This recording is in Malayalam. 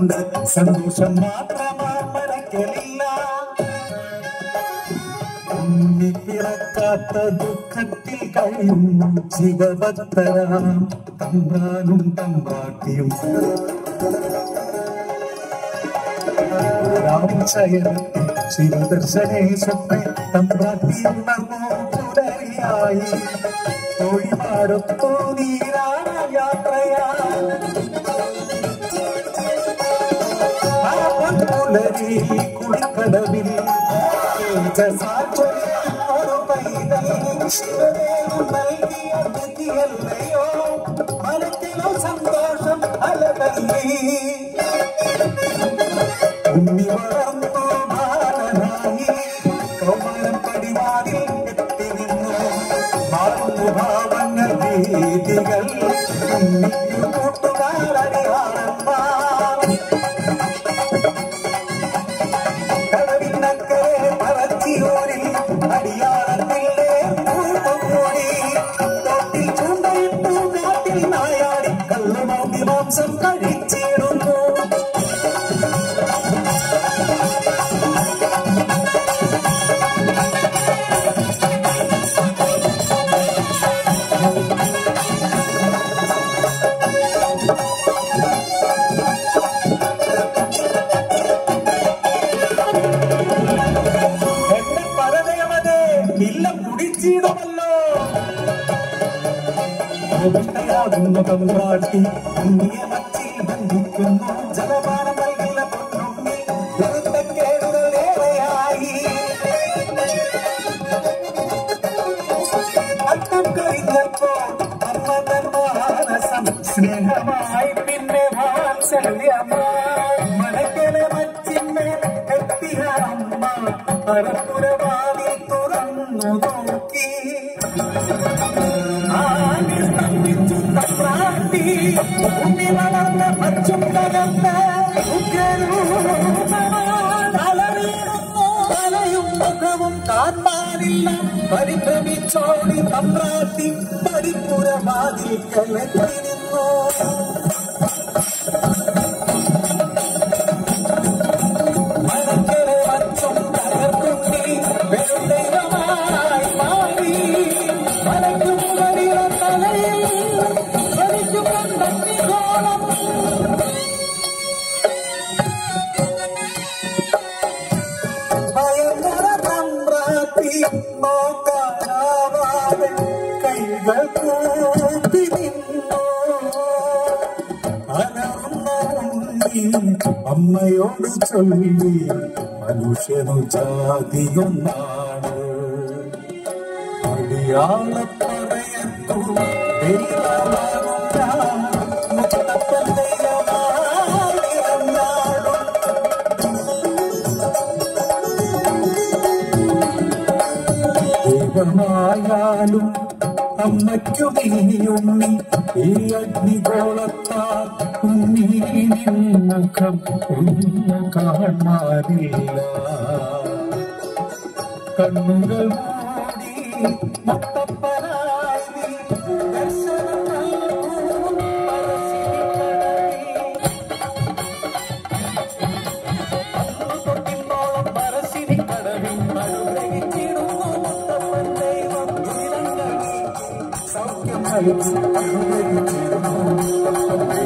കൊണ്ട് സന്തോഷം മാത്രമാ മനക്കലില്ല. പിറക്കാത്ത ദുഃഖത്തിൽ കഴിയുന്നു ശിവഭക്തരാം തമ്പ്രാനും തമ്പ്രാട്ടിയും. ശിവദർശനേ സ്വപ്നെ തമ്പ്രാട്ടിയുണർന്നു പുലരിയായി. തൊഴിപാടൊത്തു നീരാണ യാത്രയാ പുലരി കുളിക്കടവിൽ ഒരു പൈതൽ ശിവദേവൻ നൽകിയ ബുദ്ധിയല്ലയോ മനക്കിലോ സന്തോഷം അലതല്ലി. ഉണ്ണി വളർന്നു ബാലനായി കൗമാരം പടിവാതിൽ എത്തി നിന്നു. മാറുന്നു ഭാവങ്ങൾ രീതികൾ ഉണ്ണിക്കു കൂട്ടുകാരടിയാളന്മാർ. കടവിനക്കരെ പറച്ചിയൂരിൽ അടിയാളത്തിലെ കൂട്ടുകൂടി. തോട്ടിൽ ചൂണ്ടയിട്ടു കാട്ടിൽ നായാടി കല്ലുമാന്തി മാംസം കഴിച്ചിടുന്നു. തമ്പ്രാട്ടി നിയമത്തിൽ ബന്ധിക്കുന്നു. ജലപാനം നൽകില്ല പൊന്നുണ്ണി കേടുകളേറെയായി. അട്ടം കഴിഞ്ഞപ്പോൾ അമ്മ തന്മാനസം സ്നേഹമായി പിന്നെ വാത്സല്യമായി. മനക്കലെ മച്ചിന്മേൽ എത്തിയ അമ്മ പരപ്പുരവാതിൽ തുറന്നു നോക്കി. ഉണ്ണി വളർന്ന പച്ചും തകർന്ന തലയും മുഖവും കാണാനില്ല. പരിഭ്രമിച്ചോടി തമ്പ്രാട്ടി പരിപ്പുരവാതിൽ കലത്തി നിന്നു. മനക്കരെ പച്ചും തകർത്തുണ്ണി വെറുദൈവമായി മാറി. മലയ്ക്കും വലിയ തലയിൽ ഭയങ്കര തമ്പ്രാട്ടി നോക്കാനാവാതെ കൈകൾ കൂപ്പി നിന്നു. അലർന്ന ഉണ്ണി അമ്മയോട് ചൊല്ലി മനുഷ്യനു ജാതിയൊന്നാണ്. അടിയാളപ്പറയത്തു ദൈവമായാലും അമ്മയ്ക്കു നീയുണ്ണി ഈ അഗ്നിഗോളത്താൽ ഉണ്ണി മുഖം ഒന്നു കാണാനില്ല. കണ്ണുകൾ മൂടി മുത്തപ്പനായി ദർശനം സൗഖ്യം